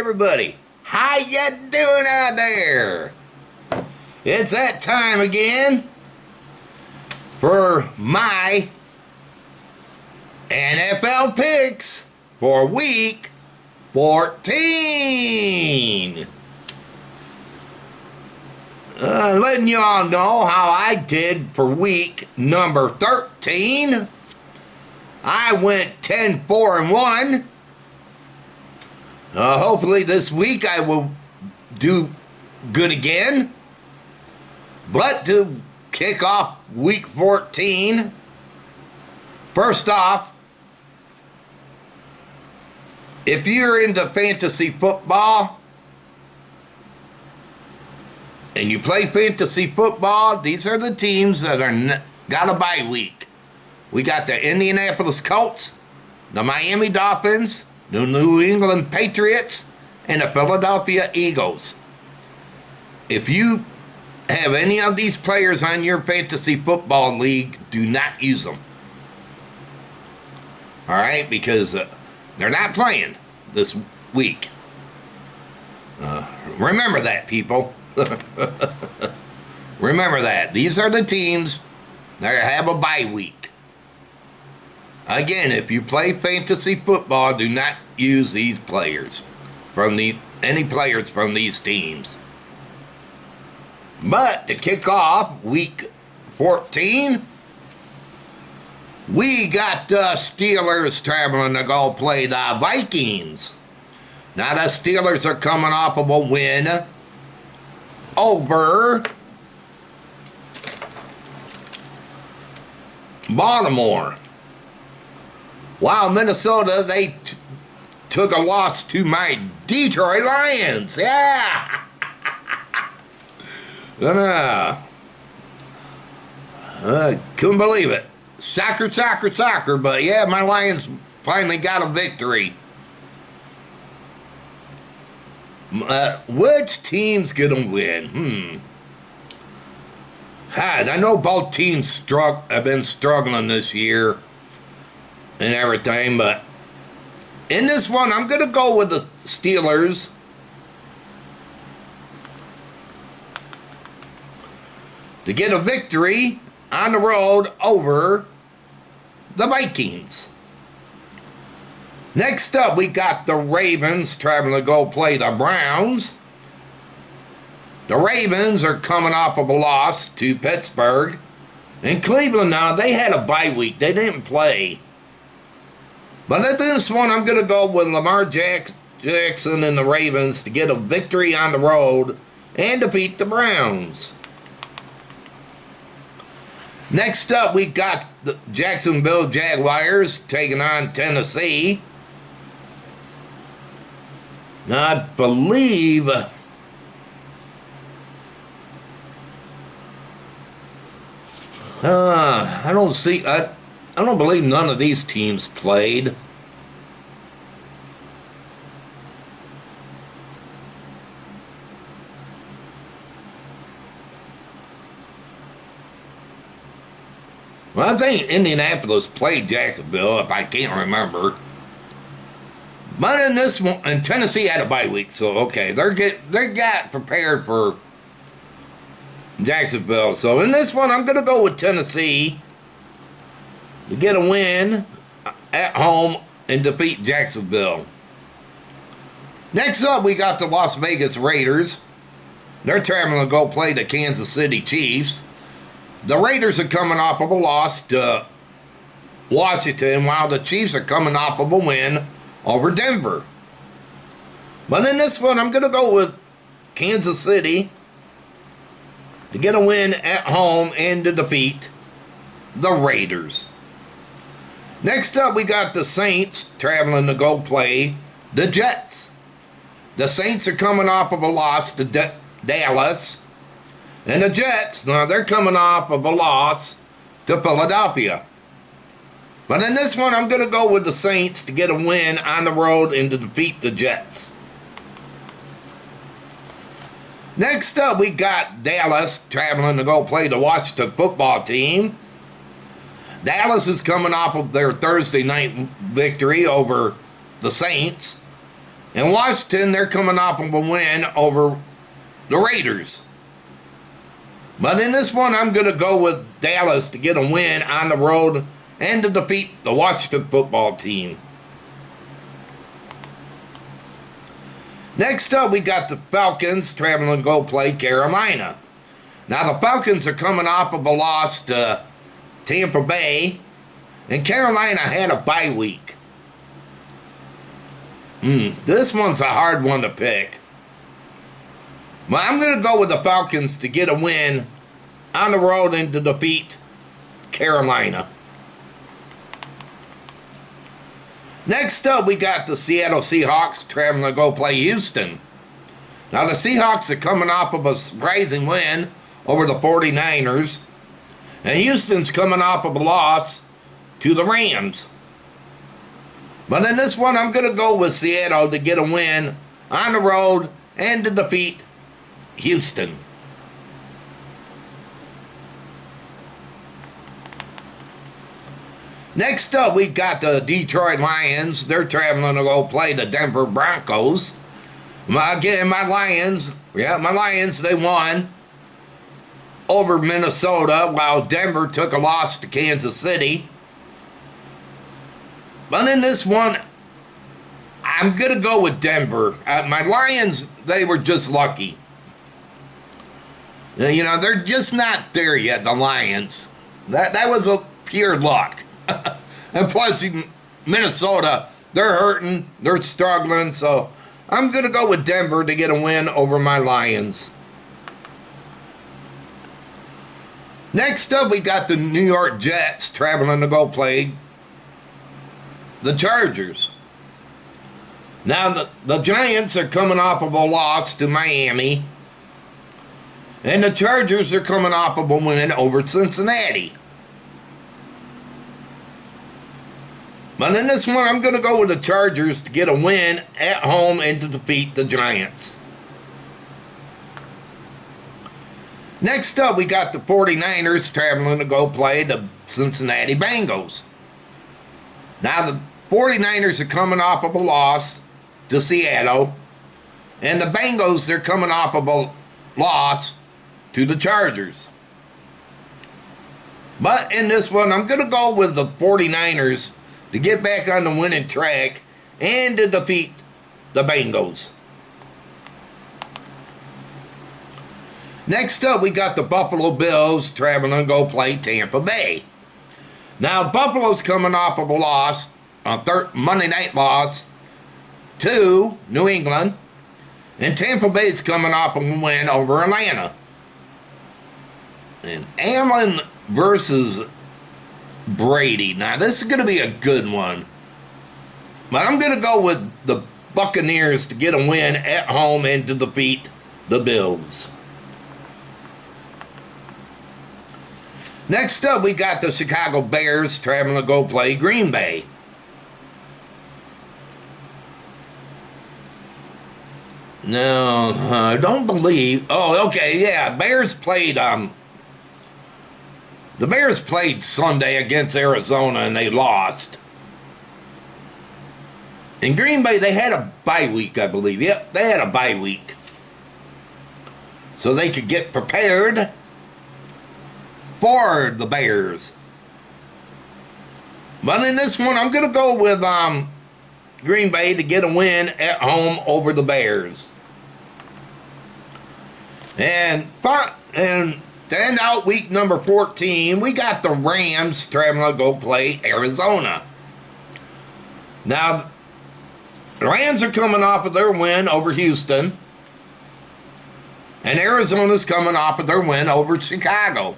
everybody. How you doing out there? It's that time again for my NFL picks for week 14. Letting you all know how I did for week number 13. I went 10-4-1. Hopefully this week I will do good again. But to kick off week 14, first off, if you're into fantasy football and you play fantasy football, these are the teams that are got a bye week. We got the Indianapolis Colts, the Miami Dolphins, the New England Patriots, and the Philadelphia Eagles. If you have any of these players on your fantasy football league, do not use them. All right, because they're not playing this week. Remember that, people. Remember that. These are the teams that have a bye week. Again, if you play fantasy football, do not use these players from any players from these teams. But to kick off week 14, we got the Steelers traveling to go play the Vikings. Now the Steelers are coming off of a win over Baltimore. Wow, Minnesota, they took a loss to my Detroit Lions. Yeah. Couldn't believe it. Soccer. But yeah, my Lions finally got a victory. Which team's gonna win? I know both teams have been struggling this year and everything, but in this one, I'm gonna go with the Steelers. To get a victory on the road over the Vikings. Next up, we got the Ravens traveling to go play the Browns. The Ravens are coming off of a loss to Pittsburgh. In Cleveland now, they had a bye week. They didn't play. But at this one, I'm going to go with Lamar Jackson and the Ravens to get a victory on the road and defeat the Browns. Next up, we got the Jacksonville Jaguars taking on Tennessee. Now, I believe I don't believe none of these teams played. Well, I think Indianapolis played Jacksonville, if I can't remember. But in this one, and Tennessee had a bye week, so okay, they got prepared for Jacksonville. So in this one, I'm gonna go with Tennessee to get a win at home and defeat Jacksonville. Next up, we got the Las Vegas Raiders. They're traveling to go play the Kansas City Chiefs. The Raiders are coming off of a loss to Washington, while the Chiefs are coming off of a win over Denver. But in this one, I'm going to go with Kansas City to get a win at home and to defeat the Raiders. Next up, we got the Saints traveling to go play the Jets. The Saints are coming off of a loss to Dallas. And the Jets, now they're coming off of a loss to Philadelphia. But in this one, I'm going to go with the Saints to get a win on the road and to defeat the Jets. Next up, we got Dallas traveling to go play the Washington football team. Dallas is coming off of their Thursday night victory over the Saints. And Washington, they're coming off of a win over the Raiders. But in this one, I'm going to go with Dallas to get a win on the road and to defeat the Washington football team. Next up, we got the Falcons traveling to go play Carolina. Now, the Falcons are coming off of a loss to Tampa Bay, and Carolina had a bye week. This one's a hard one to pick. But I'm going to go with the Falcons to get a win on the road and to defeat Carolina. Next up, we got the Seattle Seahawks traveling to go play Houston. Now, the Seahawks are coming off of a surprising win over the 49ers. And Houston's coming off of a loss to the Rams. But in this one, I'm going to go with Seattle to get a win on the road and to defeat Houston. Next up, we got the Detroit Lions. They're traveling to go play the Denver Broncos. Again, my Lions, they won over Minnesota, while Denver took a loss to Kansas City. But in this one, I'm going to go with Denver. My Lions, they were just lucky. You know, they're just not there yet, the Lions. That was a pure luck. And plus, in Minnesota, they're hurting, they're struggling, so I'm going to go with Denver to get a win over my Lions. Next up, we got the New York Jets traveling to go play the Chargers. Now, the Giants are coming off of a loss to Miami, and the Chargers are coming off of a win over Cincinnati. But in this one, I'm going to go with the Chargers to get a win at home and to defeat the Giants. Next up, we got the 49ers traveling to go play the Cincinnati Bengals. Now, the 49ers are coming off of a loss to Seattle, and the Bengals, they're coming off of a loss to the Chargers. But in this one, I'm going to go with the 49ers to get back on the winning track and to defeat the Bengals. Next up, we got the Buffalo Bills traveling to go play Tampa Bay. Now, Buffalo's coming off of a loss, a Monday night loss to New England, and Tampa Bay's coming off of a win over Atlanta. And Allen versus Brady. Now, this is going to be a good one. But I'm going to go with the Buccaneers to get a win at home and to defeat the Bills. Next up, we got the Chicago Bears traveling to go play Green Bay. No, I don't believe... Oh, okay, yeah, Bears played... The Bears played Sunday against Arizona, and they lost. In Green Bay, they had a bye week, I believe. Yep, they had a bye week. So they could get prepared for the Bears. But in this one, I'm going to go with Green Bay to get a win at home over the Bears. And to end out week number 14, we got the Rams traveling to go play Arizona. Now, the Rams are coming off of their win over Houston, and Arizona's coming off of their win over Chicago.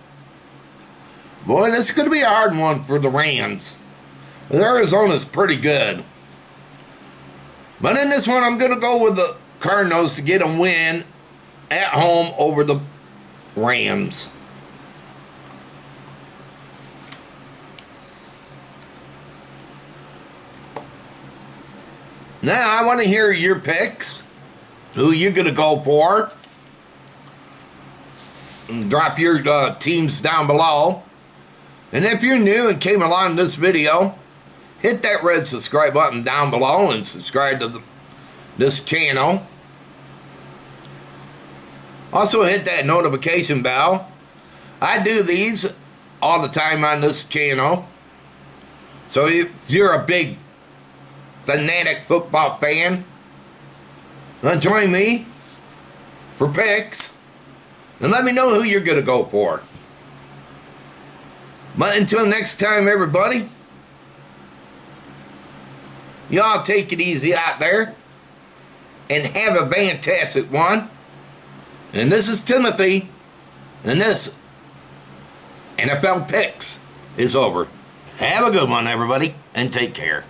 Boy, this is going to be a hard one for the Rams. Arizona's pretty good. But in this one, I'm going to go with the Cardinals to get a win at home over the Rams. Now, I want to hear your picks. Who you're going to go for. And drop your teams down below. And if you're new and came along this video, hit that red subscribe button down below and subscribe to this channel. Also hit that notification bell. I do these all the time on this channel. So if you're a big fanatic football fan, then join me for picks and let me know who you're going to go for. But until next time, everybody, y'all take it easy out there and have a fantastic one. And this is Timothy, and this NFL Picks is over. Have a good one, everybody, and take care.